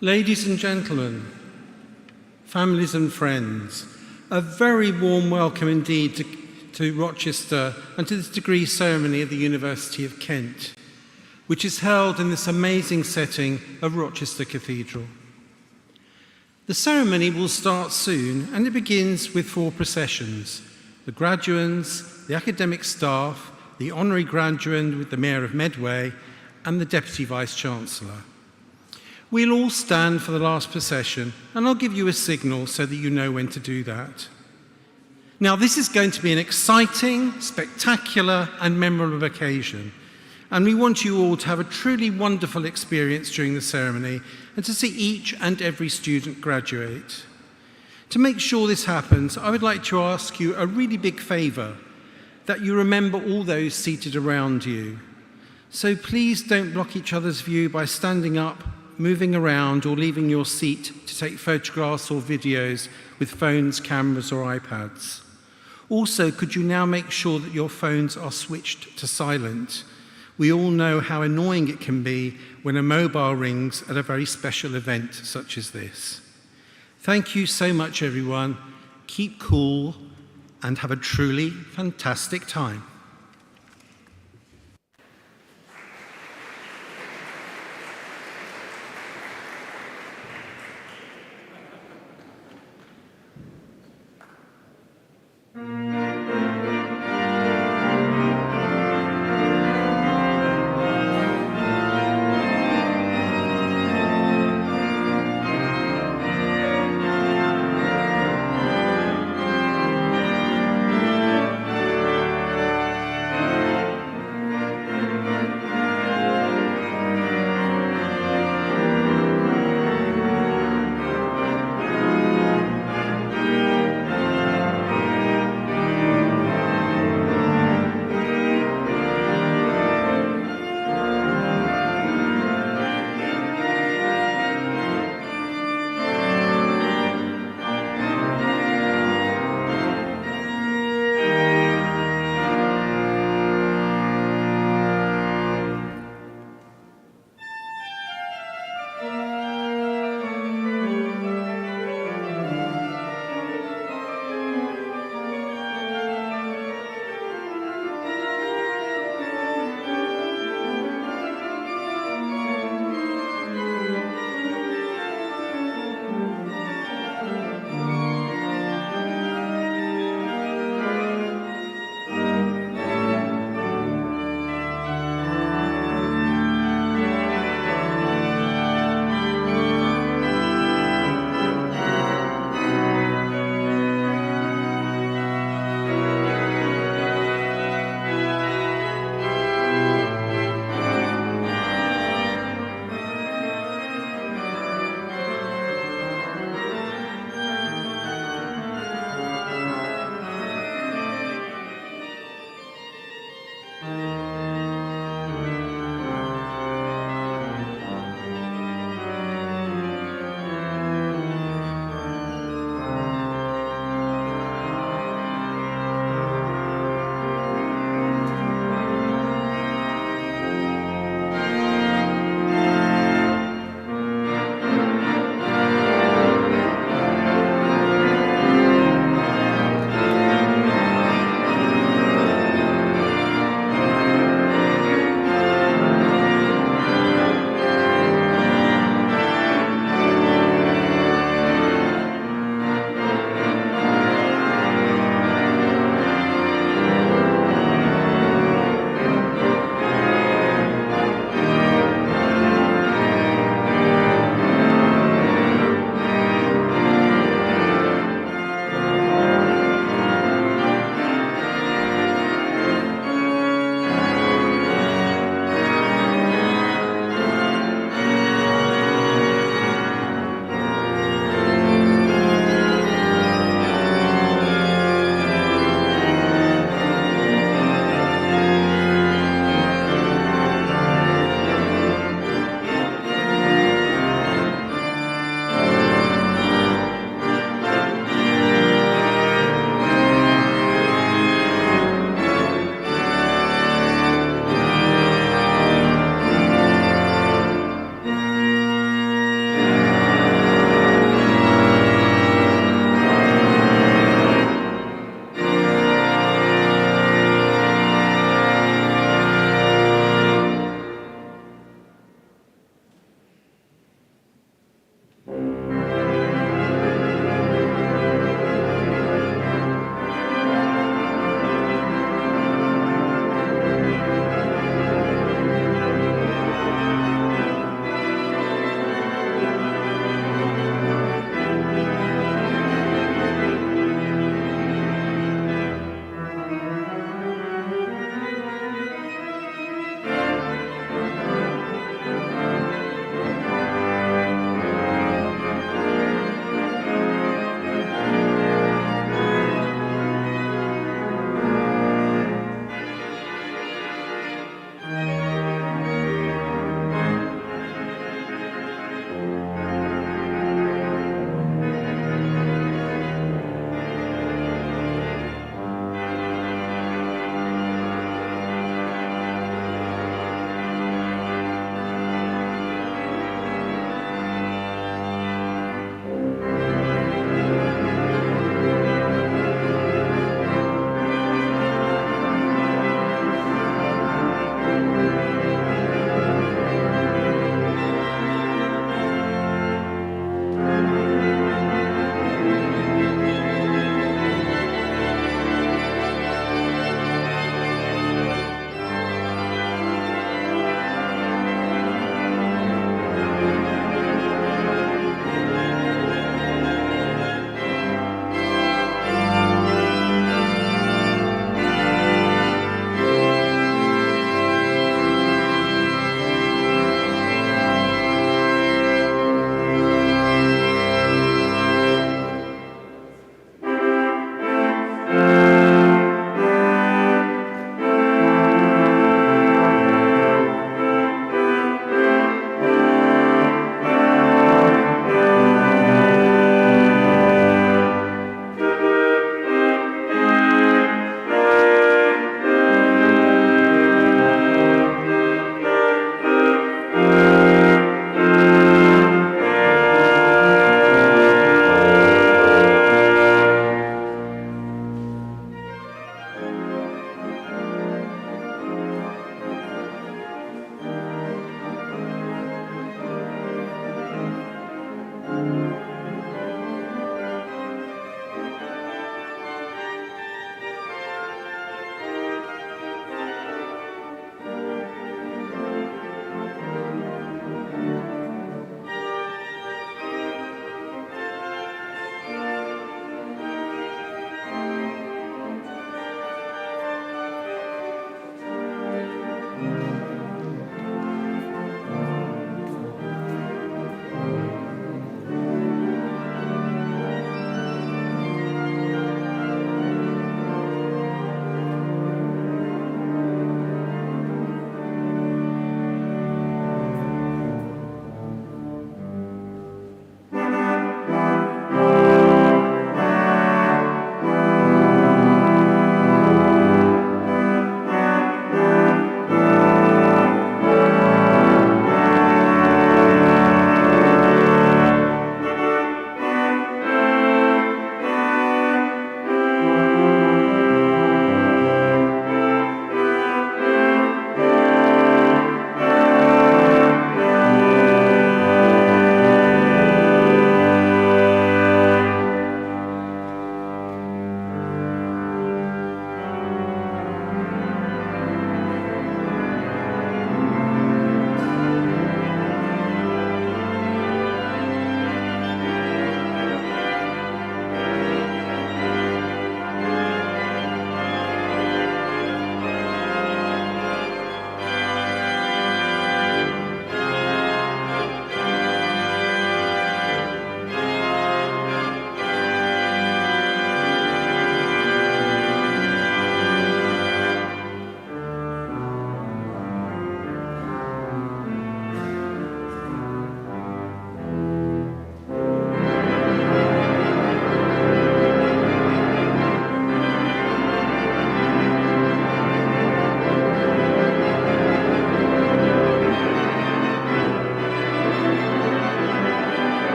Ladies and gentlemen, families and friends, a very warm welcome indeed to Rochester and to this degree ceremony at the University of Kent, which is held in this amazing setting of Rochester Cathedral. The ceremony will start soon, and it begins with 4 processions: the graduands, the academic staff, the honorary graduand with the Mayor of Medway, and the Deputy Vice-Chancellor. We'll all stand for the last procession, and I'll give you a signal so that you know when to do that. Now, this is going to be an exciting, spectacular, and memorable occasion, and we want you all to have a truly wonderful experience during the ceremony and to see each and every student graduate. To make sure this happens, I would like to ask you a really big favour, that you remember all those seated around you. So please don't block each other's view by standing up, moving around, or leaving your seat to take photographs or videos with phones, cameras, or iPads. Also, could you now make sure that your phones are switched to silent? We all know how annoying it can be when a mobile rings at a very special event such as this. Thank you so much, everyone. Keep cool and have a truly fantastic time.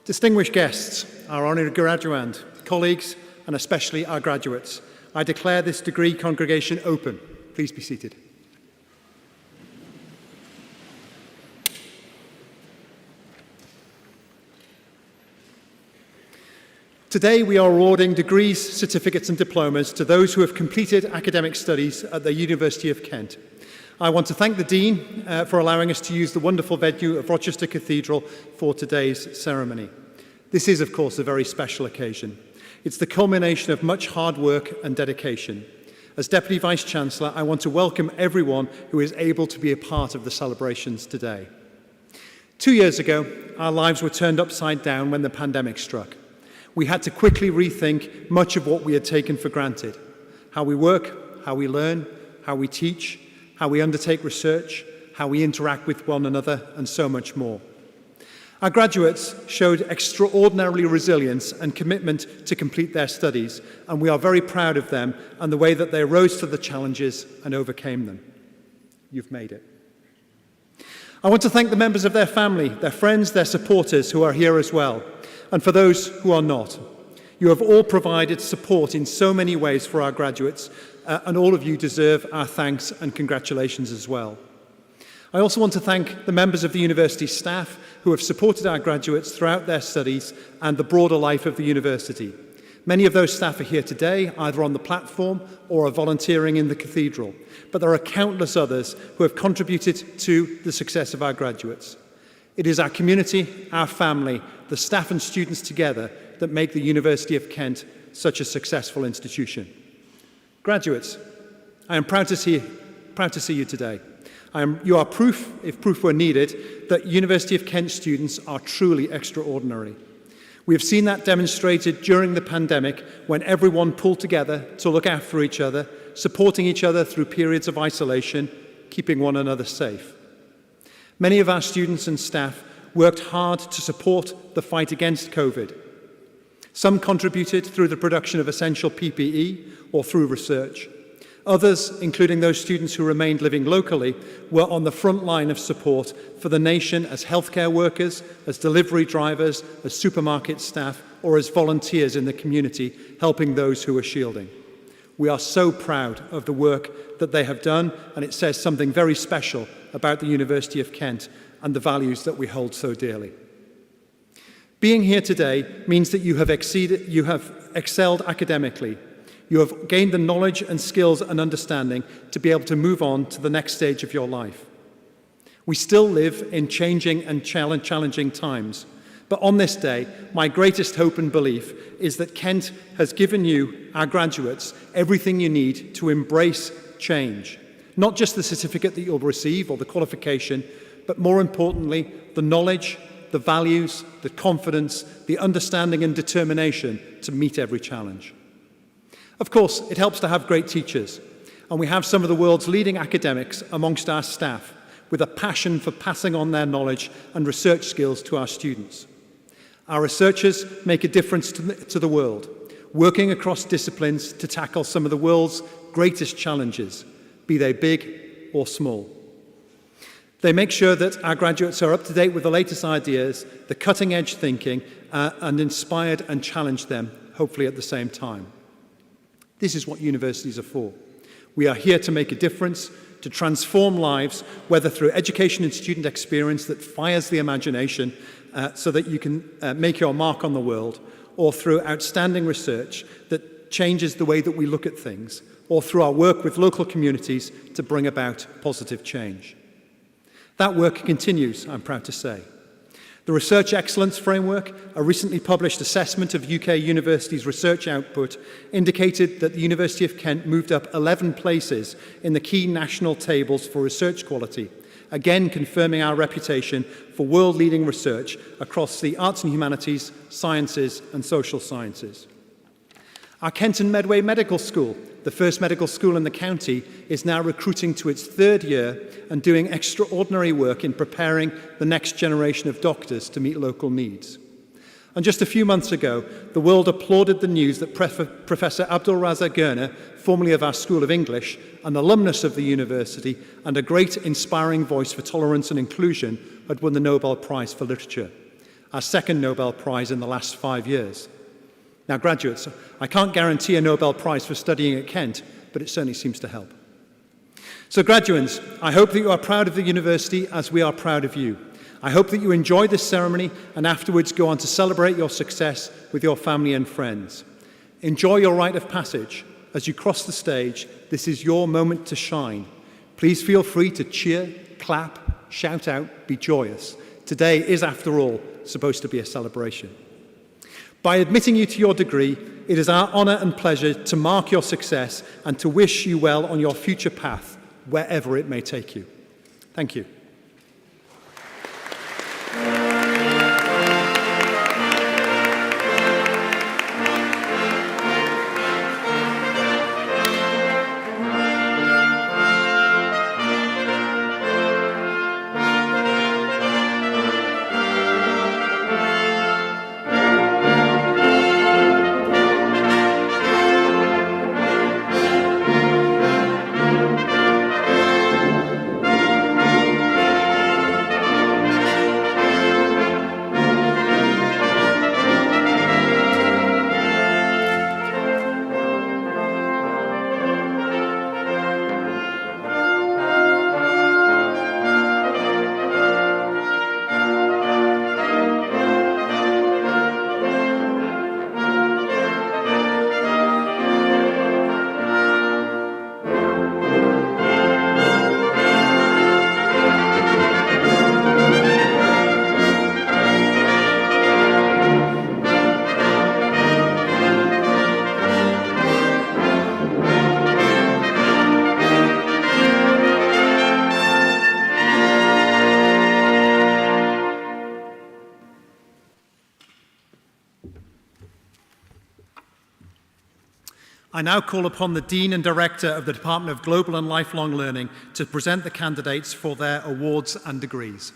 Distinguished guests, our honoured graduand, colleagues, and especially our graduates, I declare this degree congregation open. Please be seated. Today we are awarding degrees, certificates and diplomas to those who have completed academic studies at the University of Kent. I want to thank the Dean for allowing us to use the wonderful venue of Rochester Cathedral for today's ceremony. This is, of course, a very special occasion. It's the culmination of much hard work and dedication. As Deputy Vice-Chancellor, I want to welcome everyone who is able to be a part of the celebrations today. 2 years ago, our lives were turned upside down when the pandemic struck. We had to quickly rethink much of what we had taken for granted: how we work, how we learn, how we teach, how we undertake research, how we interact with one another, and so much more. Our graduates showed extraordinary resilience and commitment to complete their studies, and we are very proud of them and the way that they rose to the challenges and overcame them. You've made it. I want to thank the members of their family, their friends, their supporters who are here as well, and for those who are not. You have all provided support in so many ways for our graduates, and all of you deserve our thanks and congratulations as well. I also want to thank the members of the university staff who have supported our graduates throughout their studies and the broader life of the university. Many of those staff are here today, either on the platform or are volunteering in the cathedral, but there are countless others who have contributed to the success of our graduates. It is our community, our family, the staff and students together that make the University of Kent such a successful institution. Graduates, I am proud to see you today. You are proof, if proof were needed, that University of Kent students are truly extraordinary. We have seen that demonstrated during the pandemic when everyone pulled together to look after each other, supporting each other through periods of isolation, keeping one another safe. Many of our students and staff worked hard to support the fight against COVID. Some contributed through the production of essential PPE or through research. Others, including those students who remained living locally, were on the front line of support for the nation as healthcare workers, as delivery drivers, as supermarket staff, or as volunteers in the community, helping those who were shielding. We are so proud of the work that they have done, and it says something very special about the University of Kent and the values that we hold so dearly. Being here today means that you have excelled academically. You have gained the knowledge and skills and understanding to be able to move on to the next stage of your life. We still live in changing and challenging times, but on this day, my greatest hope and belief is that Kent has given you, our graduates, everything you need to embrace change. Not just the certificate that you'll receive or the qualification, but more importantly, the knowledge, the values, the confidence, the understanding and determination to meet every challenge. Of course, it helps to have great teachers, and we have some of the world's leading academics amongst our staff with a passion for passing on their knowledge and research skills to our students. Our researchers make a difference to the world, working across disciplines to tackle some of the world's greatest challenges, be they big or small. They make sure that our graduates are up to date with the latest ideas, the cutting-edge thinking, and inspired and challenge them, hopefully at the same time. This is what universities are for. We are here to make a difference, to transform lives, whether through education and student experience that fires the imagination so that you can make your mark on the world, or through outstanding research that changes the way that we look at things, or through our work with local communities to bring about positive change. That work continues, I'm proud to say. The Research Excellence Framework, a recently published assessment of UK universities' research output, indicated that the University of Kent moved up 11 places in the key national tables for research quality, again confirming our reputation for world-leading research across the arts and humanities, sciences and social sciences. Our Kenton Medway Medical School, the first medical school in the county, is now recruiting to its third year and doing extraordinary work in preparing the next generation of doctors to meet local needs. And just a few months ago, the world applauded the news that Professor Abdul Razak Gurna, formerly of our School of English, an alumnus of the university and a great inspiring voice for tolerance and inclusion, had won the Nobel Prize for Literature, our second Nobel Prize in the last 5 years. Now, graduates, I can't guarantee a Nobel Prize for studying at Kent, but it certainly seems to help. So, graduates, I hope that you are proud of the university as we are proud of you. I hope that you enjoy this ceremony and afterwards go on to celebrate your success with your family and friends. Enjoy your rite of passage. As you cross the stage, this is your moment to shine. Please feel free to cheer, clap, shout out, be joyous. Today is, after all, supposed to be a celebration. By admitting you to your degree, it is our honour and pleasure to mark your success and to wish you well on your future path, wherever it may take you. Thank you. I now call upon the Dean and Director of the Department of Global and Lifelong Learning to present the candidates for their awards and degrees.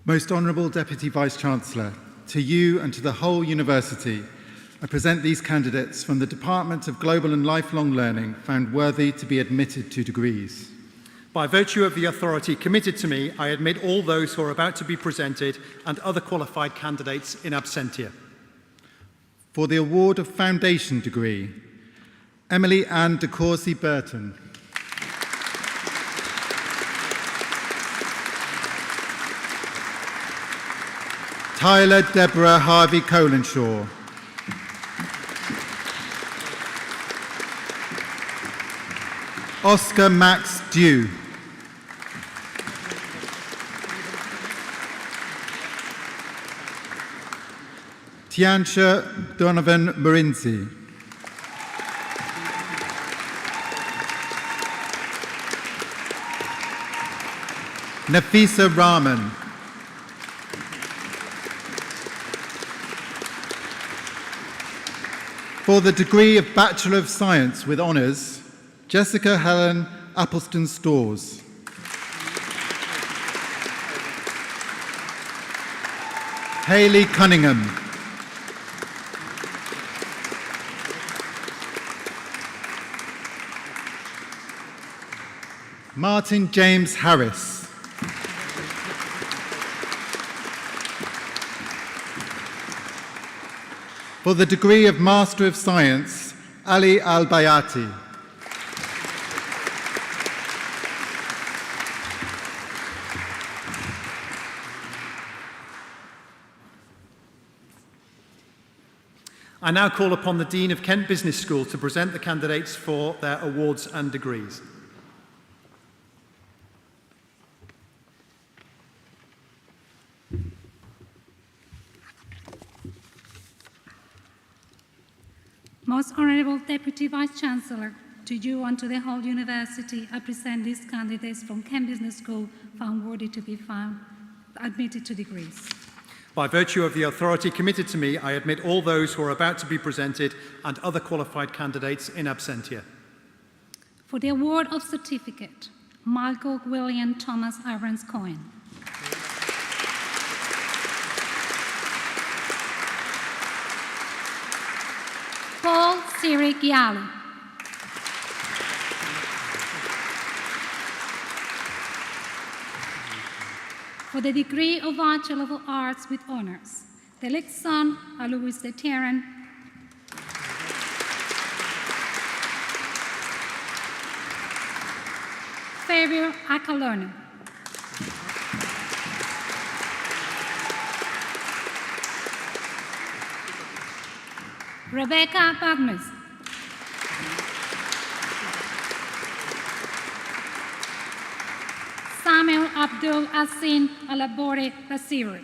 Most Honourable Deputy Vice-Chancellor, to you and to the whole university, I present these candidates from the Department of Global and Lifelong Learning found worthy to be admitted to degrees. By virtue of the authority committed to me, I admit all those who are about to be presented and other qualified candidates in absentia. For the award of foundation degree, Emily Ann de Courcy Burton. Tyler Deborah Harvey Colenshaw. Oscar Max Dew. Tiansha Donovan Morinzi. Nafisa Rahman. For the degree of Bachelor of Science with Honours, Jessica Helen Appleston Stores. Hayley Cunningham. Martin James Harris. For the degree of Master of Science, Ali Al-Bayati. I now call upon the Dean of Kent Business School to present the candidates for their awards and degrees. Most Honourable Deputy Vice-Chancellor, to you and to the whole university, I present these candidates from Kent Business School found worthy to be admitted to degrees. By virtue of the authority committed to me, I admit all those who are about to be presented and other qualified candidates in absentia. For the award of certificate, Michael William Thomas Irons Cohen. Paul Sirik Yali. For the degree of Bachelor of Arts with Honours, Telexon Alois de Terran. Fabio Acalone. Rebecca Badmus. Samuel Abdul Asin Alabore Basiri.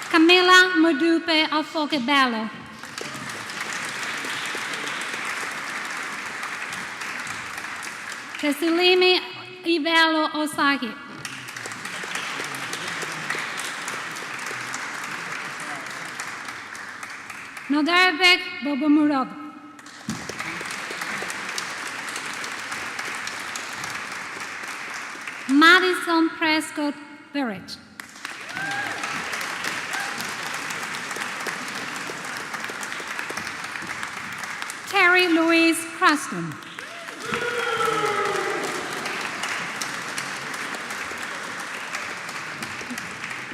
Camila Modupe Afoke Bello. Tesilimi Ivelo Osaki. Noderbek Bobomurad. Madison Prescott Barrett. Terry Louise Craston.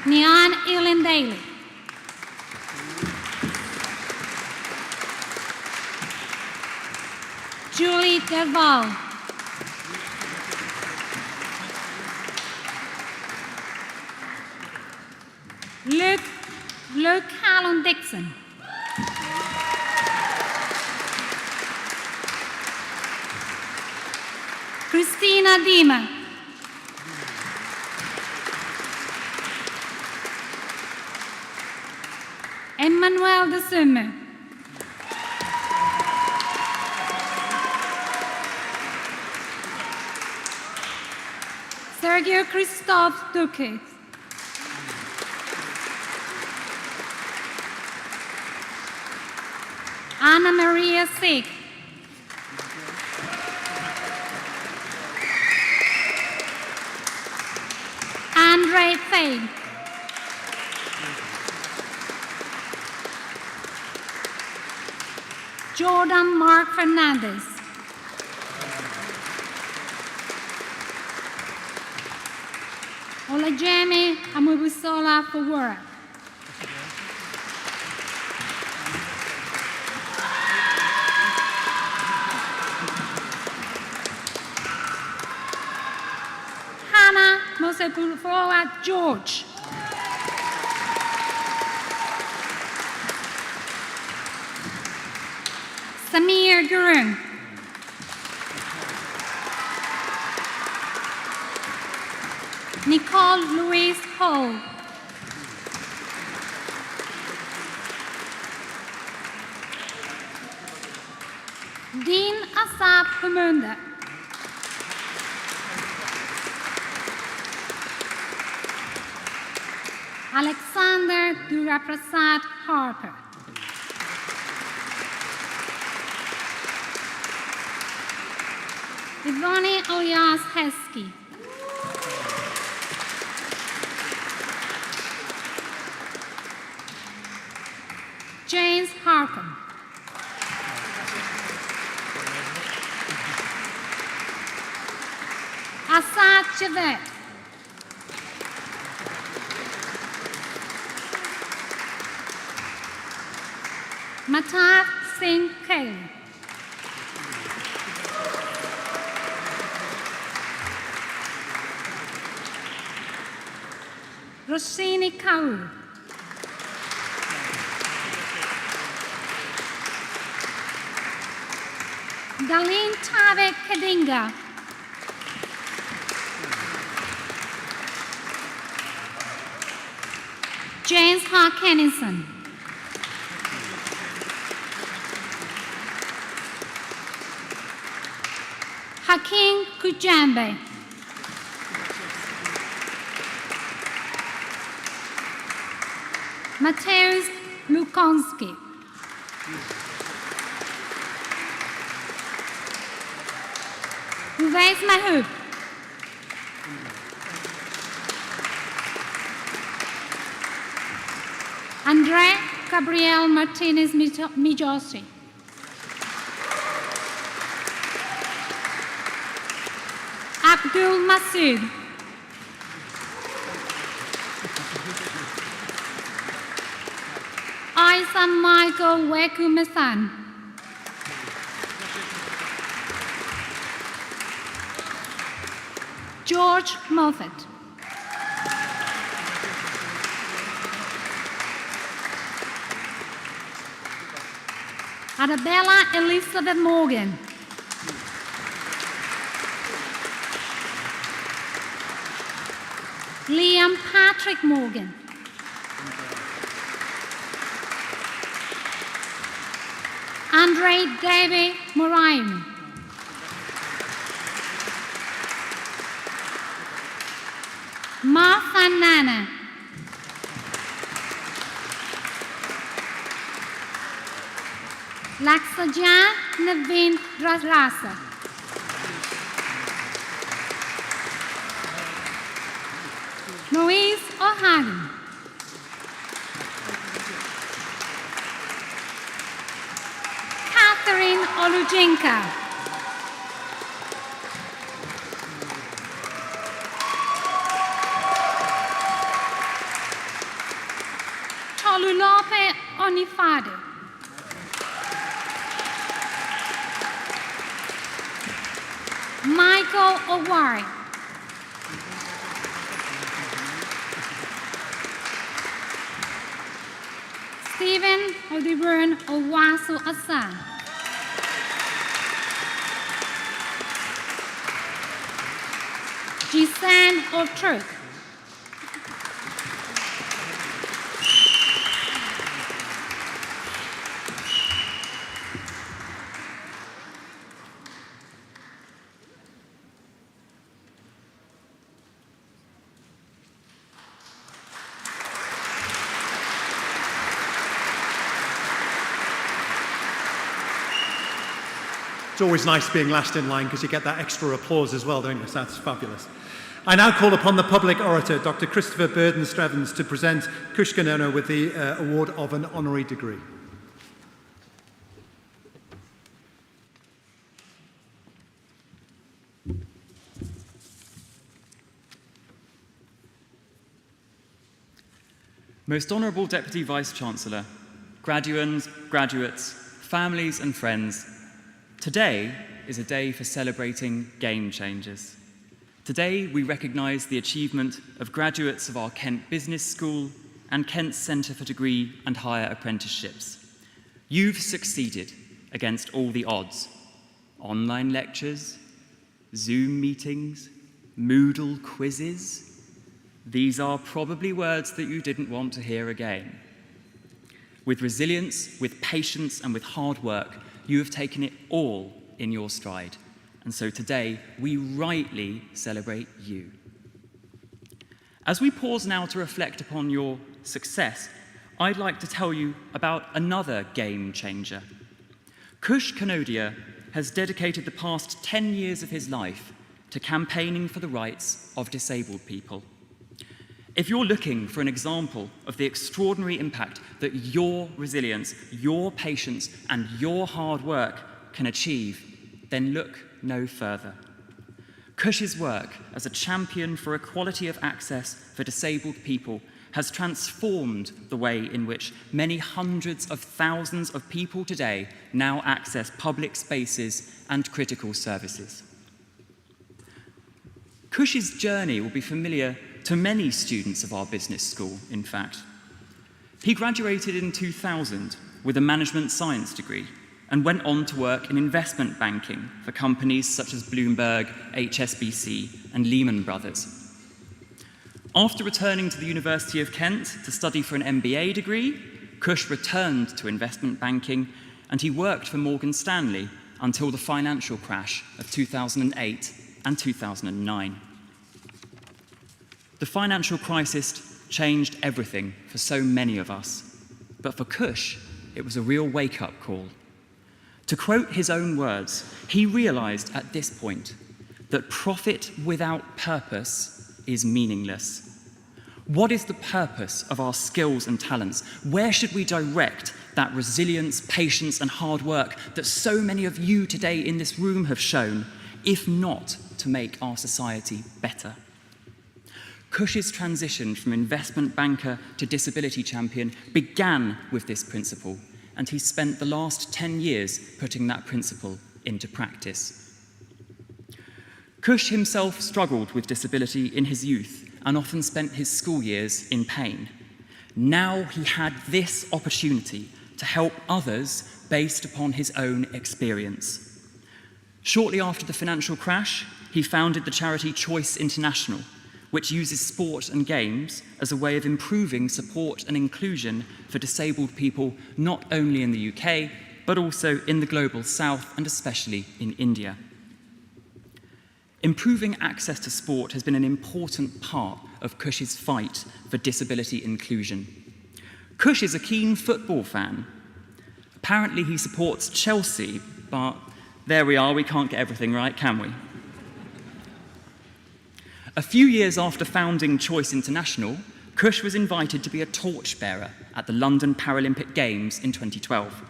Nian Elin Daly. Julie Derval. Luke Callum Dixon. Christina Dima. Emmanuel de Summe. Sergio Christophe Duque. Anna Maria Sieg. Andre Fade. Jordan Mark Fernandez. Olajemi Amubusola Fawara. Hannah Mosepulfoa George. Samir Gurung. Nicole Louise Hall. Dean Asaf Humunda. Alexander Duraprasad Harper. Ivani Oyas Heskey. James Harkin. Asad Javed. Matav Singh Kelly. Roshini Kaur. Dalin Tave Kadinga. James Kennison. Hakim Kujambe. Mateusz Lukonski. Uwais Mahoub. Andre Gabriel Martinez Mijosi. Abdul Masood. Isa Michael Wekumesan. George Moffat. Arabella Elizabeth Morgan. Liam Patrick Morgan. Andre David Moraim. Martha Nana. Laksajan Naveen Rasa. Moise O'Hagan. Catherine Olujinka. Tolulope Onifado. Michael Owari. Stephen Odiburn Owasu Asan. Jisan Otruk. It's always nice being last in line because you get that extra applause as well, don't you? So that's fabulous. I now call upon the public orator, Dr. Christopher Burden-Strevens, to present Cush Ganona with the award of an honorary degree. Most Honourable Deputy Vice-Chancellor, graduands, graduates, families and friends, today is a day for celebrating game changers. Today we recognise the achievement of graduates of our Kent Business School and Kent Centre for Degree and Higher Apprenticeships. You've succeeded against all the odds. Online lectures, Zoom meetings, Moodle quizzes. These are probably words that you didn't want to hear again. With resilience, with patience, and with hard work, you have taken it all in your stride. And so today, we rightly celebrate you. As we pause now to reflect upon your success, I'd like to tell you about another game changer. Cush Kanodia has dedicated the past 10 years of his life to campaigning for the rights of disabled people. If you're looking for an example of the extraordinary impact that your resilience, your patience, and your hard work can achieve, then look no further. Cush's work as a champion for equality of access for disabled people has transformed the way in which many hundreds of thousands of people today now access public spaces and critical services. Cush's journey will be familiar to many students of our business school, in fact. He graduated in 2000 with a management science degree and went on to work in investment banking for companies such as Bloomberg, HSBC, and Lehman Brothers. After returning to the University of Kent to study for an MBA degree, Cush returned to investment banking and he worked for Morgan Stanley until the financial crash of 2008 and 2009. The financial crisis changed everything for so many of us, but for Cush, it was a real wake-up call. To quote his own words, he realized at this point that profit without purpose is meaningless. What is the purpose of our skills and talents? Where should we direct that resilience, patience, and hard work that so many of you today in this room have shown, if not to make our society better? Cush's transition from investment banker to disability champion began with this principle, and he spent the last 10 years putting that principle into practice. Cush himself struggled with disability in his youth and often spent his school years in pain. Now he had this opportunity to help others based upon his own experience. Shortly after the financial crash, he founded the charity Choice International, which uses sport and games as a way of improving support and inclusion for disabled people not only in the UK, but also in the global south and especially in India. Improving access to sport has been an important part of Cush's fight for disability inclusion. Cush is a keen football fan. Apparently he supports Chelsea, but there we are, we can't get everything right, can we? A few years after founding Choice International, Cush was invited to be a torchbearer at the London Paralympic Games in 2012.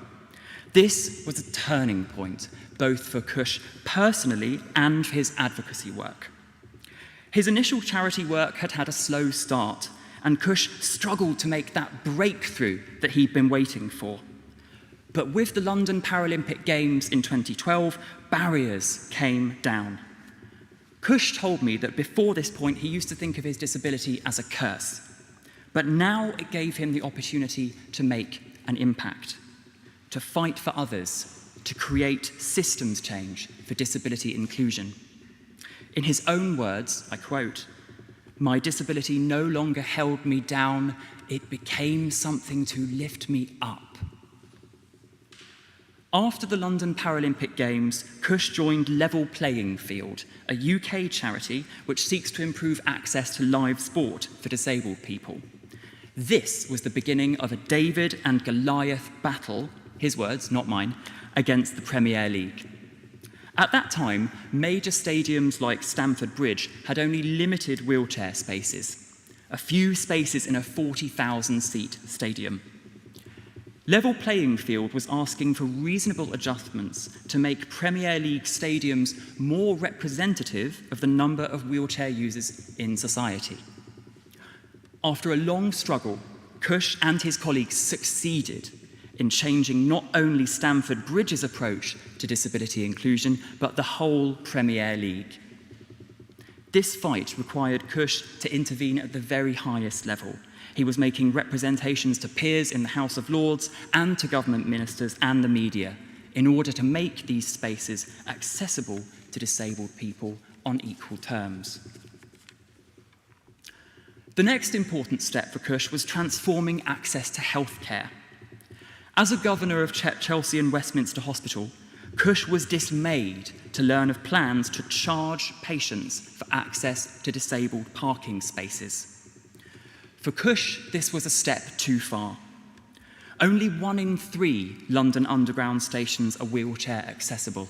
This was a turning point, both for Cush personally and for his advocacy work. His initial charity work had had a slow start, and Cush struggled to make that breakthrough that he'd been waiting for. But with the London Paralympic Games in 2012, barriers came down. Cush told me that before this point, he used to think of his disability as a curse. But now it gave him the opportunity to make an impact, to fight for others, to create systems change for disability inclusion. In his own words, I quote, "My disability no longer held me down, it became something to lift me up." After the London Paralympic Games, Cush joined Level Playing Field, a UK charity which seeks to improve access to live sport for disabled people. This was the beginning of a David and Goliath battle, his words, not mine, against the Premier League. At that time, major stadiums like Stamford Bridge had only limited wheelchair spaces, a few spaces in a 40,000-seat stadium. Level Playing Field was asking for reasonable adjustments to make Premier League stadiums more representative of the number of wheelchair users in society. After a long struggle, Cush and his colleagues succeeded in changing not only Stamford Bridge's approach to disability inclusion, but the whole Premier League. This fight required Cush to intervene at the very highest level. He was making representations to peers in the House of Lords and to government ministers and the media in order to make these spaces accessible to disabled people on equal terms. The next important step for Cush was transforming access to healthcare. As a governor of Chelsea and Westminster Hospital, Cush was dismayed to learn of plans to charge patients for access to disabled parking spaces. For Cush, this was a step too far. Only 1 in 3 London Underground stations are wheelchair accessible.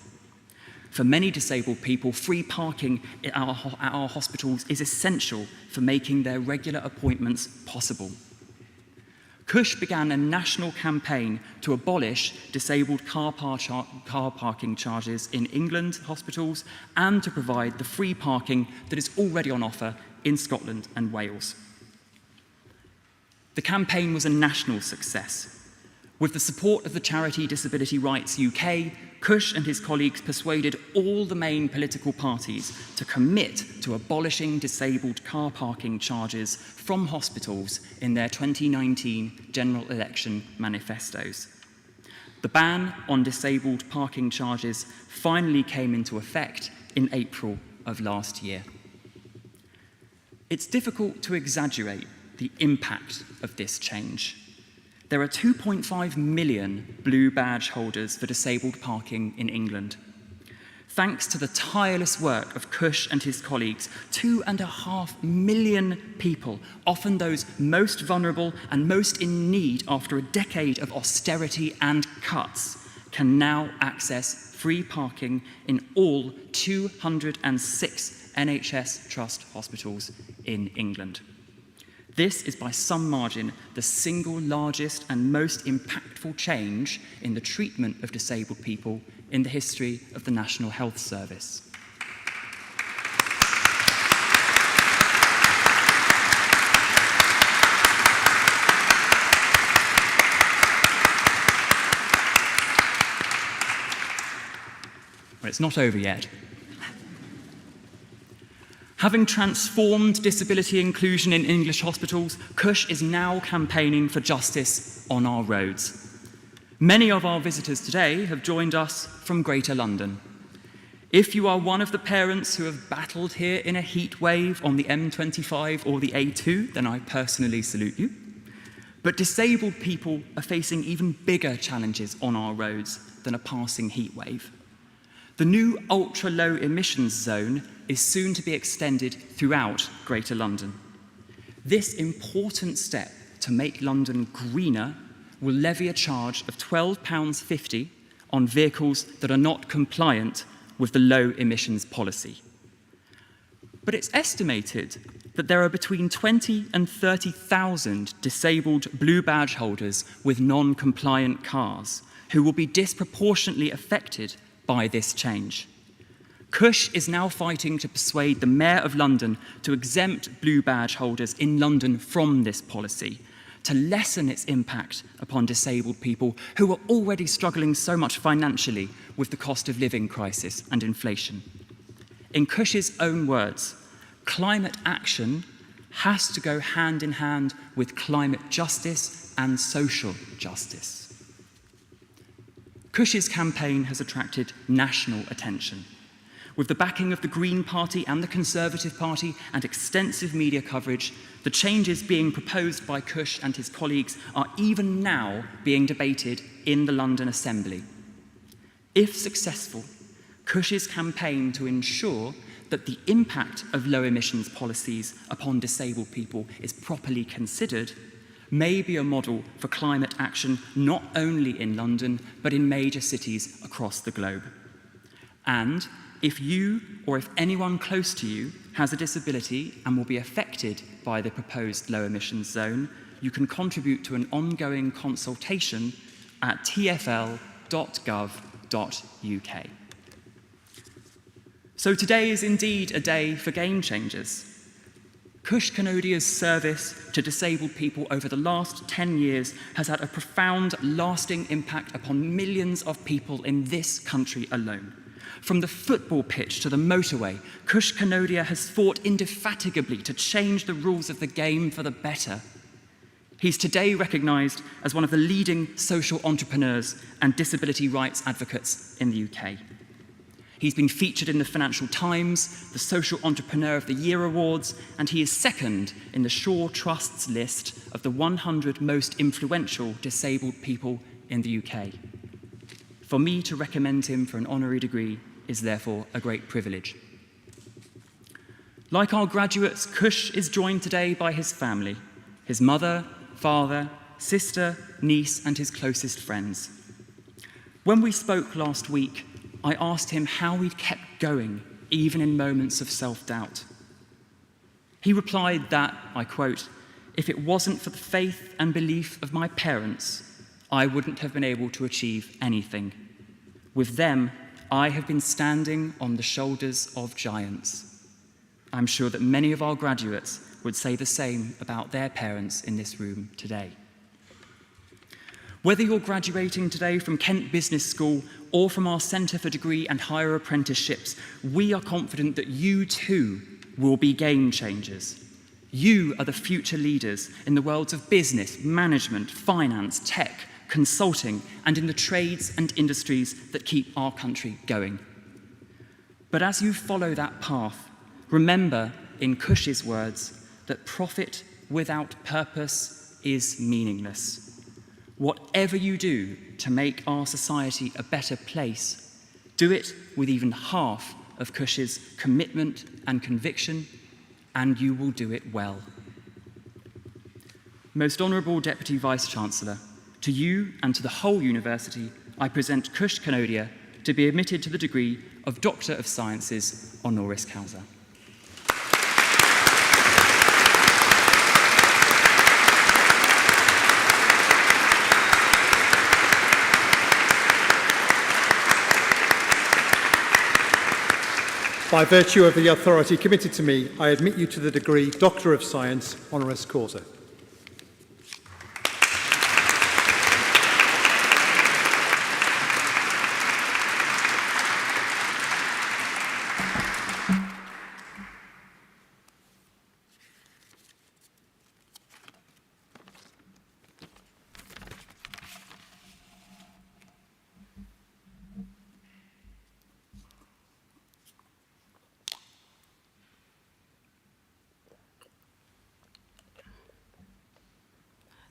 For many disabled people, free parking at our hospitals is essential for making their regular appointments possible. Cush began a national campaign to abolish disabled car parking charges in England hospitals and to provide the free parking that is already on offer in Scotland and Wales. The campaign was a national success. With the support of the charity Disability Rights UK, Cush and his colleagues persuaded all the main political parties to commit to abolishing disabled car parking charges from hospitals in their 2019 general election manifestos. The ban on disabled parking charges finally came into effect in April of last year. It's difficult to exaggerate the impact of this change. There are 2.5 million blue badge holders for disabled parking in England. Thanks to the tireless work of Cush and his colleagues, 2.5 million people, often those most vulnerable and most in need after a decade of austerity and cuts, can now access free parking in all 206 NHS Trust hospitals in England. This is by some margin the single largest and most impactful change in the treatment of disabled people in the history of the National Health Service. Well, it's not over yet. Having transformed disability inclusion in English hospitals, Cush is now campaigning for justice on our roads. Many of our visitors today have joined us from Greater London. If you are one of the parents who have battled here in a heat wave on the M25 or the A2, then I personally salute you. But disabled people are facing even bigger challenges on our roads than a passing heat wave. The new ultra-low emissions zone is soon to be extended throughout Greater London. This important step to make London greener will levy a charge of £12.50 on vehicles that are not compliant with the low emissions policy. But it's estimated that there are between 20 and 30,000 disabled blue badge holders with non-compliant cars who will be disproportionately affected by this change. Cush is now fighting to persuade the Mayor of London to exempt blue badge holders in London from this policy, to lessen its impact upon disabled people who are already struggling so much financially with the cost of living crisis and inflation. In Cush's own words, climate action has to go hand in hand with climate justice and social justice. Cush's campaign has attracted national attention. With the backing of the Green Party and the Conservative Party and extensive media coverage, the changes being proposed by Cush and his colleagues are even now being debated in the London Assembly. If successful, Cush's campaign to ensure that the impact of low emissions policies upon disabled people is properly considered may be a model for climate action not only in London, but in major cities across the globe. And if you or if anyone close to you has a disability and will be affected by the proposed low emissions zone, you can contribute to an ongoing consultation at tfl.gov.uk. So today is indeed a day for game changers. Cush Canodia's service to disabled people over the last 10 years has had a profound, lasting impact upon millions of people in this country alone. From the football pitch to the motorway, Cush Canodia has fought indefatigably to change the rules of the game for the better. He's today recognised as one of the leading social entrepreneurs and disability rights advocates in the UK. He's been featured in the Financial Times, the Social Entrepreneur of the Year Awards, and he is second in the Shaw Trust's list of the 100 most influential disabled people in the UK. For me to recommend him for an honorary degree is therefore a great privilege. Like our graduates, Cush is joined today by his family, his mother, father, sister, niece, and his closest friends. When we spoke last week, I asked him how he'd kept going, even in moments of self-doubt. He replied that, I quote, "If it wasn't for the faith and belief of my parents, I wouldn't have been able to achieve anything. With them, I have been standing on the shoulders of giants." I'm sure that many of our graduates would say the same about their parents in this room today. Whether you're graduating today from Kent Business School or from our Centre for Degree and Higher Apprenticeships, we are confident that you too will be game changers. You are the future leaders in the worlds of business, management, finance, tech, consulting, and in the trades and industries that keep our country going. But as you follow that path, remember, in Cush's words, that profit without purpose is meaningless. Whatever you do to make our society a better place, do it with even half of Cush's commitment and conviction, and you will do it well. Most Honourable Deputy Vice-Chancellor, to you and to the whole university, I present Cush Canodia to be admitted to the degree of Doctor of Sciences honoris causa. By virtue of the authority committed to me, I admit you to the degree Doctor of Science honoris causa.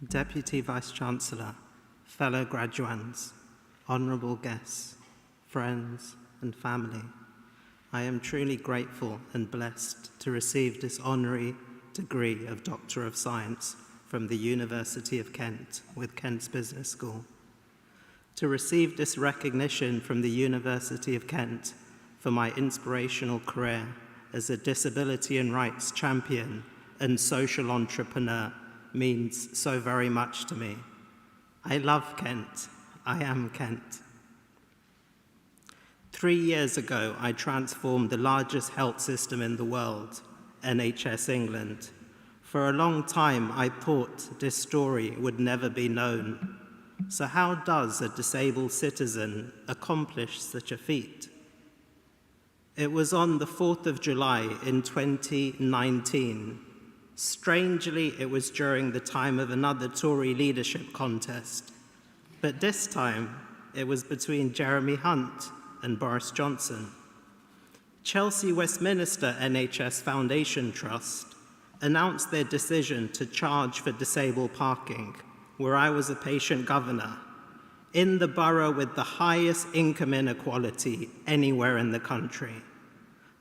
Deputy Vice-Chancellor, fellow graduands, honourable guests, friends and family, I am truly grateful and blessed to receive this honorary degree of Doctor of Science from the University of Kent with Kent's Business School. To receive this recognition from the University of Kent for my inspirational career as a disability and rights champion and social entrepreneur means so very much to me. I love Kent. I am Kent. 3 years ago, I transformed the largest health system in the world, NHS England. For a long time, I thought this story would never be known. So how does a disabled citizen accomplish such a feat? It was on the 4th of July in 2019. Strangely, it was during the time of another Tory leadership contest, but this time it was between Jeremy Hunt and Boris Johnson. Chelsea Westminster NHS Foundation Trust announced their decision to charge for disabled parking, where I was a patient governor, in the borough with the highest income inequality anywhere in the country.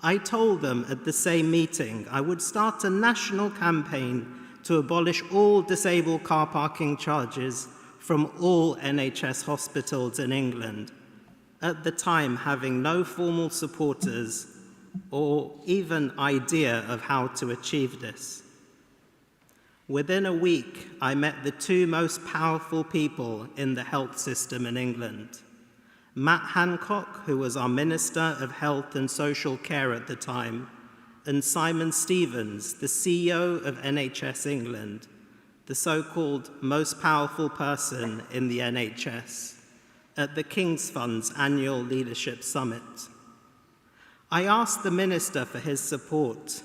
I told them at the same meeting I would start a national campaign to abolish all disabled car parking charges from all NHS hospitals in England. at the time having no formal supporters or even idea of how to achieve this. Within a week, I met the two most powerful people in the health system in England. Matt Hancock, who was our Minister of Health and Social Care at the time, and Simon Stevens, the CEO of NHS England, the so-called most powerful person in the NHS, at the King's Fund's annual Leadership Summit. I asked the Minister for his support.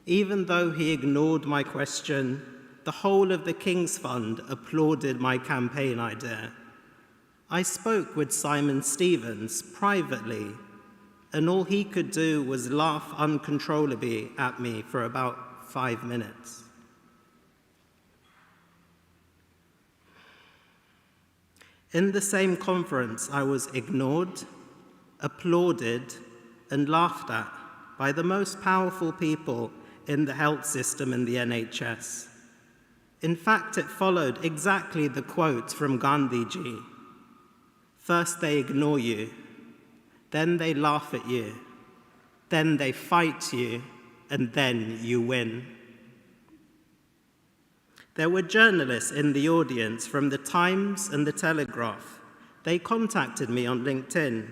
Even though he ignored my question, the whole of the King's Fund applauded my campaign idea. I spoke with Simon Stevens privately, and all he could do was laugh uncontrollably at me for about 5 minutes. In the same conference, I was ignored, applauded, and laughed at by the most powerful people in the health system in the NHS. In fact, it followed exactly the quote from Gandhiji. First they ignore you, then they laugh at you, then they fight you, and then you win. There were journalists in the audience from the Times and the Telegraph. They contacted me on LinkedIn,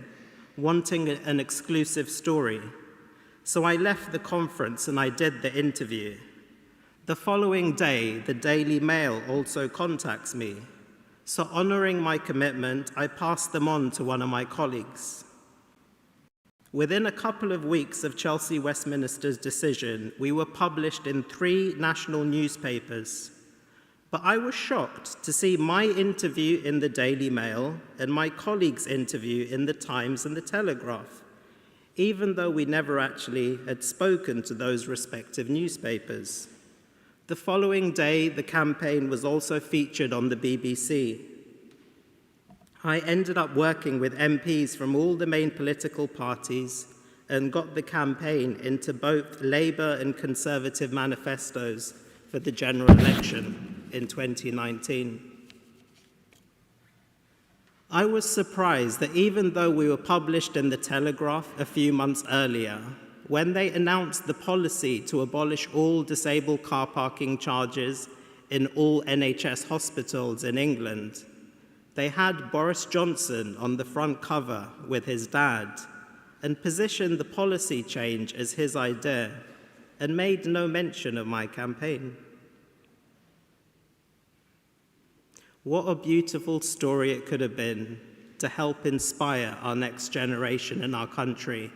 wanting an exclusive story. So I left the conference and I did the interview. The following day, the Daily Mail also contacts me. So honoring my commitment, I passed them on to one of my colleagues. Within a couple of weeks of Chelsea Westminster's decision, we were published in 3 national newspapers. But I was shocked to see my interview in the Daily Mail and my colleague's interview in the Times and the Telegraph, even though we never actually had spoken to those respective newspapers. The following day, the campaign was also featured on the BBC. I ended up working with MPs from all the main political parties and got the campaign into both Labour and Conservative manifestos for the general election in 2019. I was surprised that even though we were published in the Telegraph a few months earlier, when they announced the policy to abolish all disabled car parking charges in all NHS hospitals in England, they had Boris Johnson on the front cover with his dad and positioned the policy change as his idea and made no mention of my campaign. What a beautiful story it could have been to help inspire our next generation in our country.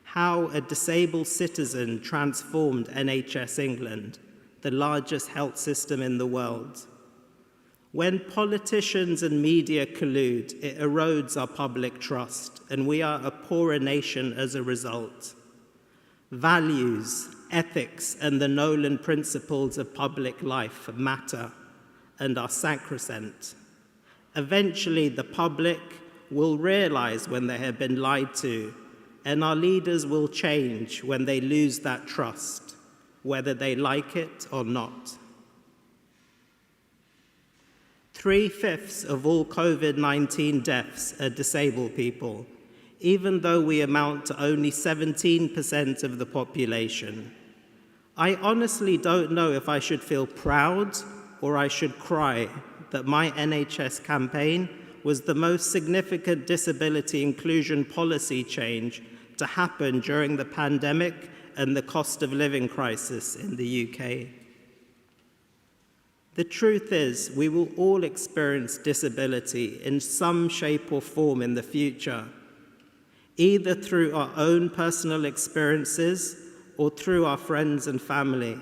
How a disabled citizen transformed NHS England, the largest health system in the world. When politicians and media collude, it erodes our public trust, and we are a poorer nation as a result. Values, ethics, and the Nolan principles of public life matter and are sacrosanct. Eventually, the public will realize when they have been lied to, and our leaders will change when they lose that trust, whether they like it or not. 3/5 of all COVID-19 deaths are disabled people, even though we amount to only 17% of the population. I honestly don't know if I should feel proud or I should cry that my NHS campaign was the most significant disability inclusion policy change to happen during the pandemic and the cost of living crisis in the UK. The truth is, we will all experience disability in some shape or form in the future, either through our own personal experiences or through our friends and family.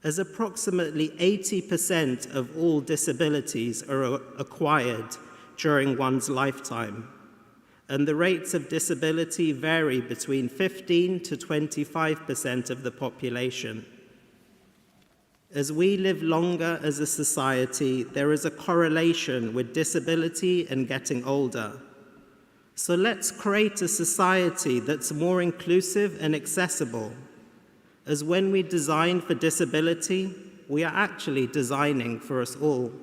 As approximately 80% of all disabilities are acquired during one's lifetime, and the rates of disability vary between 15 to 25% of the population. As we live longer as a society, there is a correlation with disability and getting older. So let's create a society that's more inclusive and accessible, as when we design for disability, we are actually designing for us all.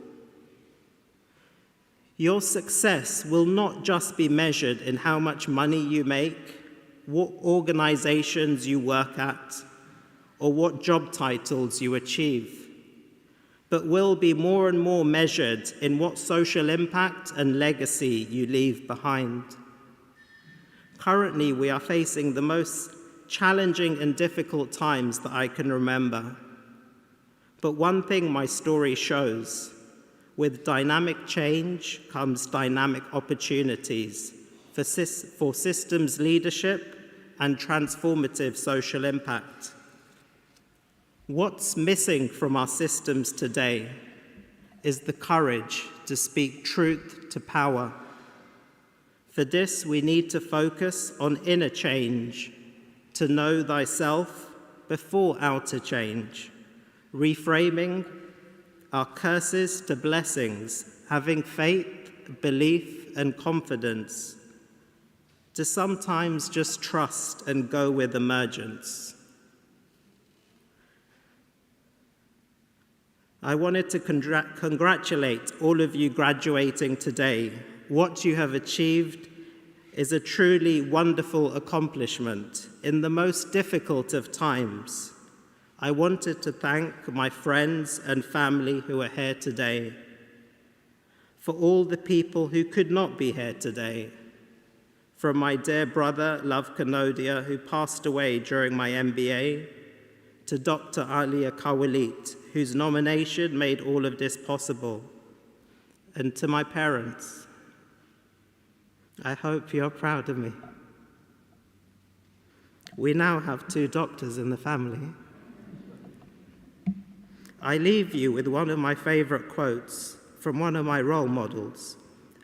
Your success will not just be measured in how much money you make, what organizations you work at, or what job titles you achieve, but will be more and more measured in what social impact and legacy you leave behind. Currently, we are facing the most challenging and difficult times that I can remember. But one thing my story shows: with dynamic change comes dynamic opportunities for systems leadership and transformative social impact. What's missing from our systems today is the courage to speak truth to power. For this, we need to focus on inner change, to know thyself before outer change, reframing our curses to blessings, having faith, belief, and confidence, to sometimes just trust and go with emergence. I wanted to congratulate all of you graduating today. What you have achieved is a truly wonderful accomplishment in the most difficult of times. I wanted to thank my friends and family who are here today, for all the people who could not be here today, from my dear brother, Love Kanodia, who passed away during my MBA, to Dr. Alia Kawalit, whose nomination made all of this possible, and to my parents. I hope you're proud of me. We now have 2 doctors in the family. I leave you with one of my favorite quotes from one of my role models,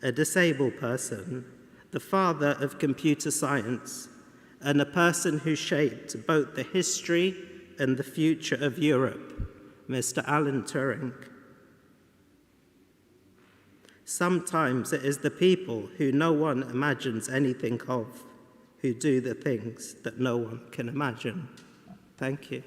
a disabled person, the father of computer science, and a person who shaped both the history and the future of Europe, Mr. Alan Turing. Sometimes it is the people who no one imagines anything of who do the things that no one can imagine. Thank you.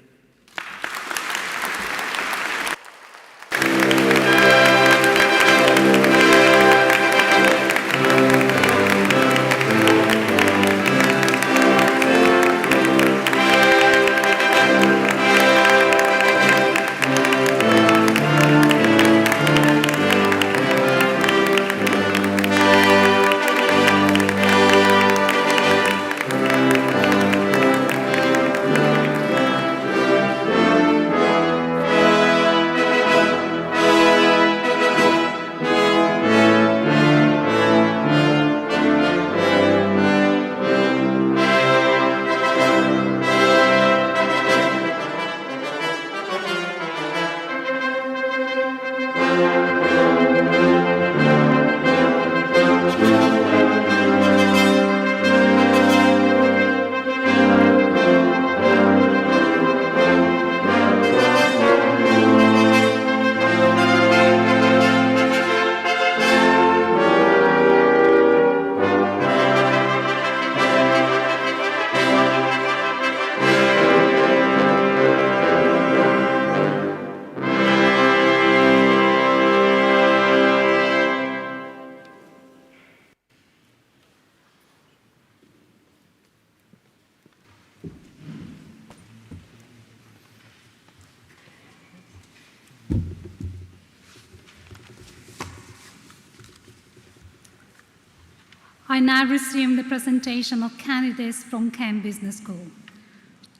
I now resume the presentation of candidates from Kent Business School.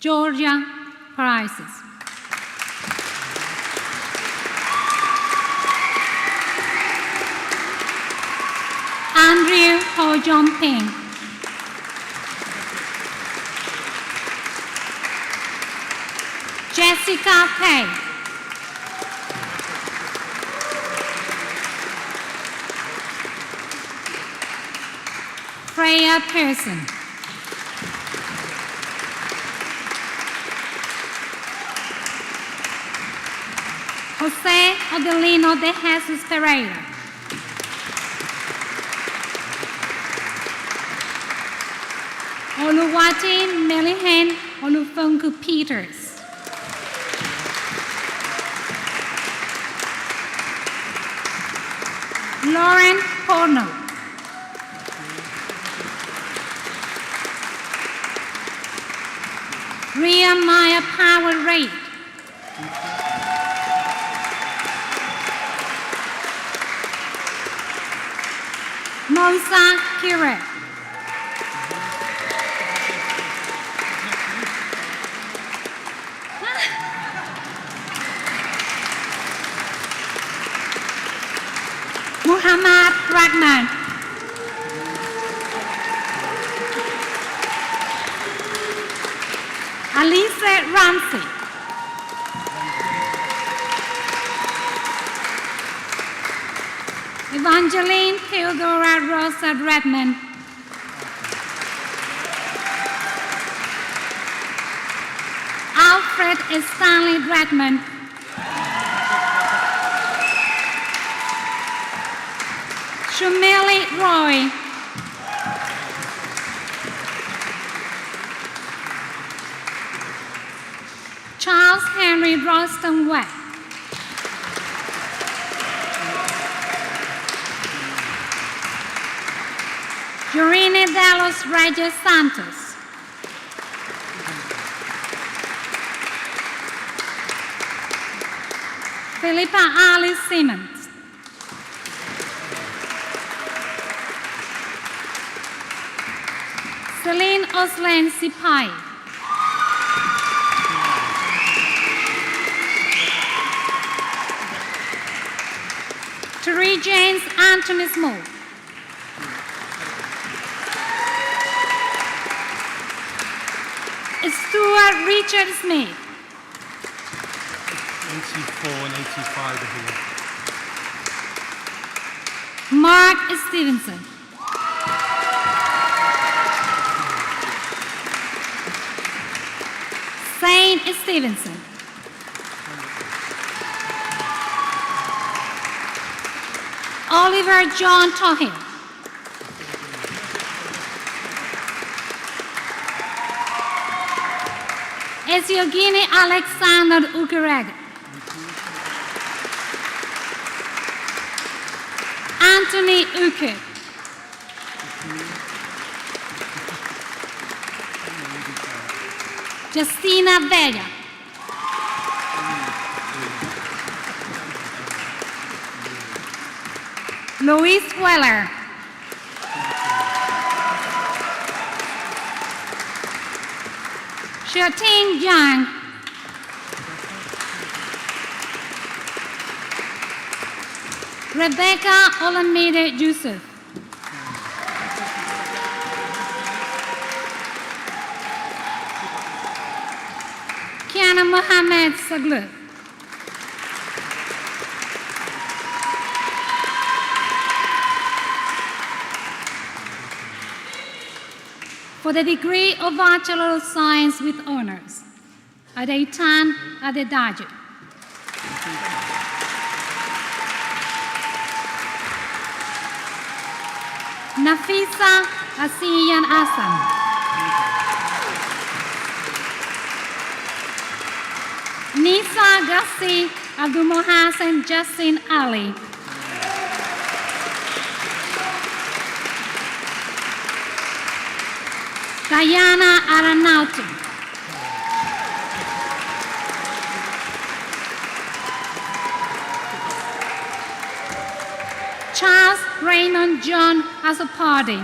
Georgia Parisis. Andrew Ho Jong Ping. Jessica Pei. Freya Pearson. Jose Adelino de Jesus Pereira. Oluwati Melihen Olufunku Peters. Lauren Porno. Ria Maya Power Reid. Moisa Kire. Muhammad Rahman. Alice Ramsey. Evangeline Theodora Rosa Redmond. Alfred Stanley Redmond. Shumeli Roy. Charles Henry Ralston Webb. Jorine Delos Reyes Santos. Philippa Alice Simmons. Celine Oslen Sipai. Terry James Anthony Small. Stuart Richard Smith. 84 and 85 are here. Mark Stevenson. Saint Stevenson. Oliver John Tohill. Esiogini Alexander Ukereg. Anthony Uke. Justina Vega. Luis Weller. Xiaoting Yang. Rebecca Olamide Yusuf. Kiana Mohamed Saglu. For the degree of Bachelor of Science with honors, Adeitan Adedaji. Nafisa Asiyan Asan. Nisa Gassi Abdul Mohsen Justin Ali. Diana Aranauti. Charles Raymond John Azopardi.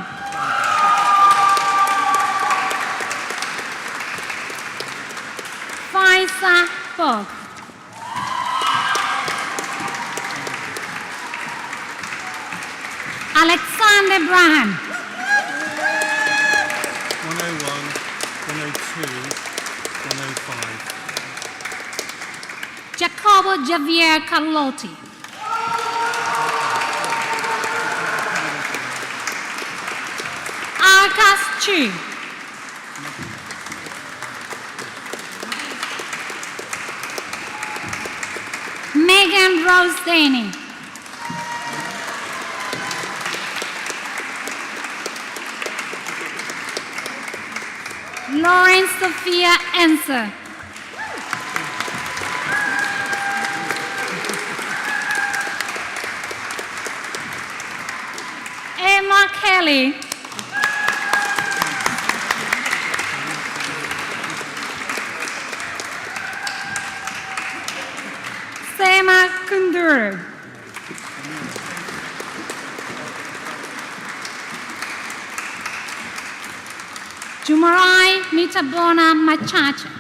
Faisa Bog. Alexander Braham. 101, 102, 105. Jacobo Javier Carlotti. Arcas Chu. Megan Rose Denny. Lauren Sophia Enser. Kelly. Sema Kunduru. Jumarai Mitabona Machacha.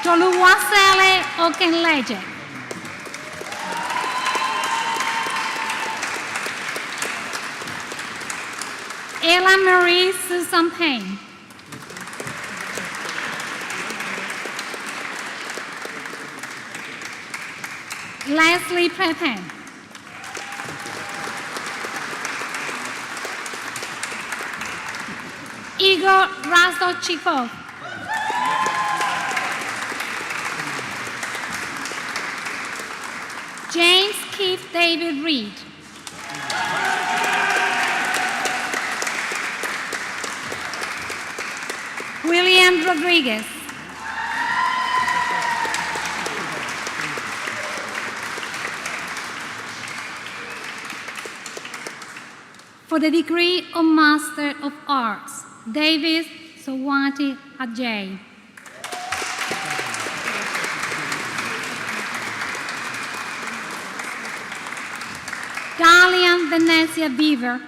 Toluwasele Okenleje. Ella Marie Susan Payne. Leslie Pepin. Igor Rastochikov. James Keith David Reed. William Rodriguez. For the degree of Master of Arts, Davis Sowati Ajay. Dalian Venetia Beaver.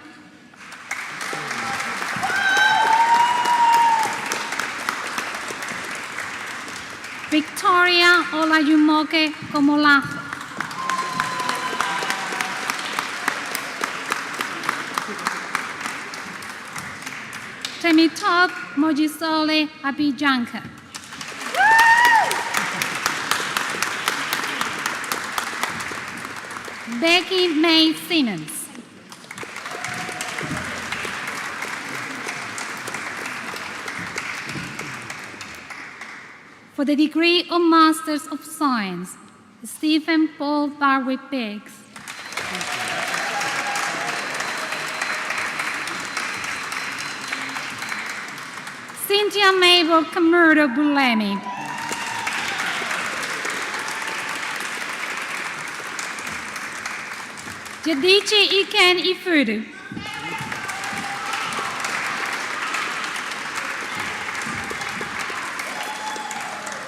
Victoria Olajumoke Komolaho. Temitop Mojisole Abijanka. Becky May Simmons. For the degree of Masters of Science, Stephen Paul Barwick Biggs. Cynthia Mabel Camurdo Bulemi. Jadichi Iken Ifudu.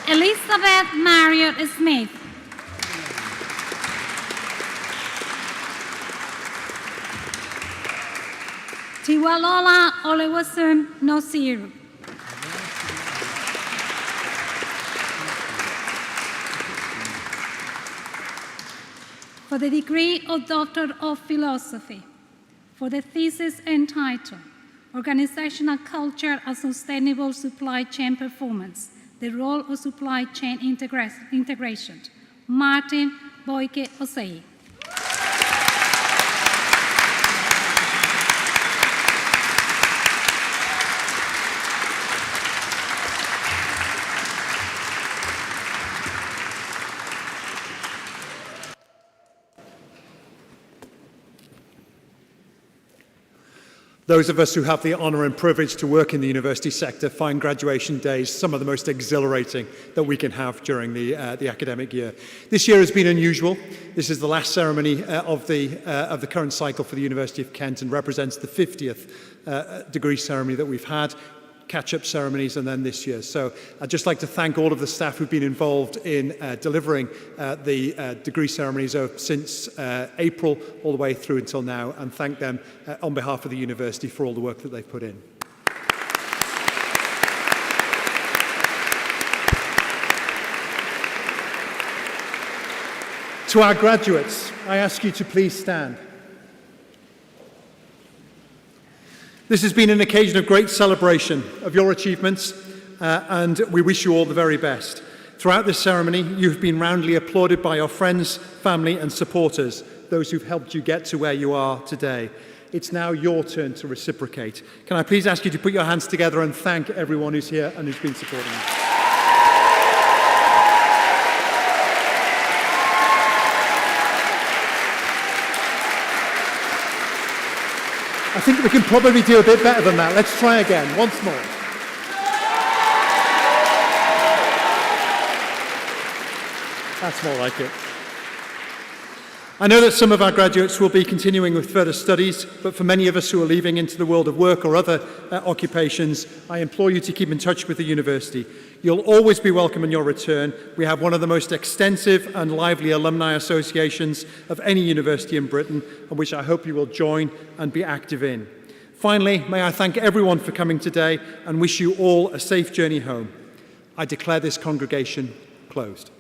Elizabeth Marriott Smith. Tiwalola Olewasum Nosiru. For the degree of Doctor of Philosophy, for the thesis entitled Organizational Culture and Sustainable Supply Chain Performance, the Role of Supply Chain Integration, Martin Boyke Osei. Those of us who have the honour and privilege to work in the university sector find graduation days some of the most exhilarating that we can have during the academic year. This year has been unusual. This is the last ceremony of the current cycle for the University of Kent and represents the 50th degree ceremony that we've had. Catch-up ceremonies and then this year. So I'd just like to thank all of the staff who've been involved in delivering the degree ceremonies since April all the way through until now, and thank them on behalf of the university for all the work that they've put in. To our graduates, I ask you to please stand. This has been an occasion of great celebration of your achievements, and we wish you all the very best. Throughout this ceremony, you have been roundly applauded by your friends, family and supporters, those who've helped you get to where you are today. It's now your turn to reciprocate. Can I please ask you to put your hands together and thank everyone who's here and who's been supporting you. I think we can probably do a bit better than that. Let's try again, once more. That's more like it. I know that some of our graduates will be continuing with further studies, but for many of us who are leaving into the world of work or other occupations, I implore you to keep in touch with the university. You'll always be welcome in your return. We have one of the most extensive and lively alumni associations of any university in Britain, and which I hope you will join and be active in. Finally, may I thank everyone for coming today and wish you all a safe journey home. I declare this congregation closed.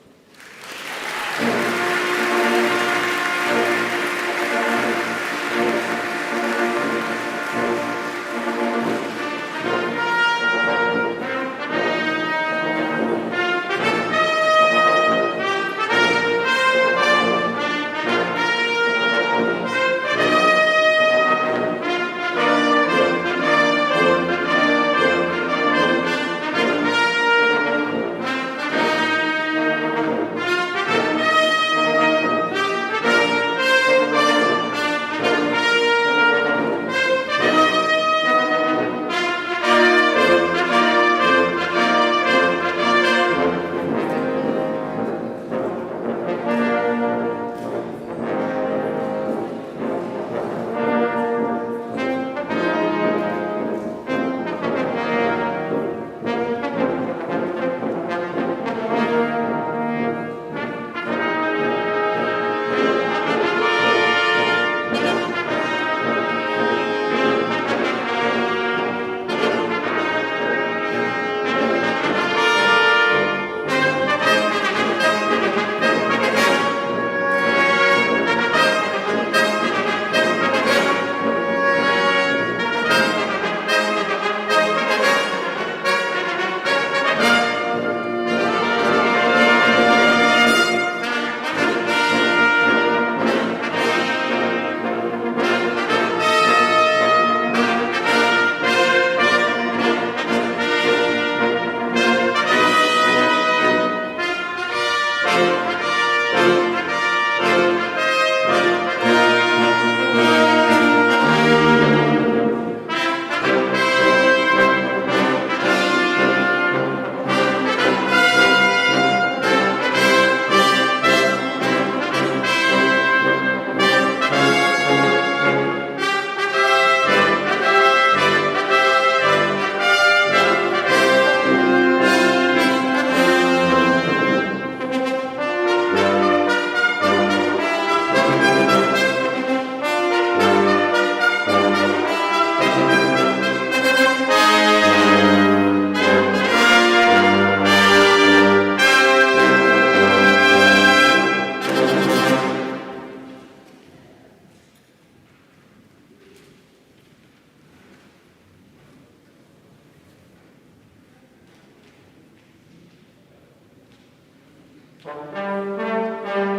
Thank you.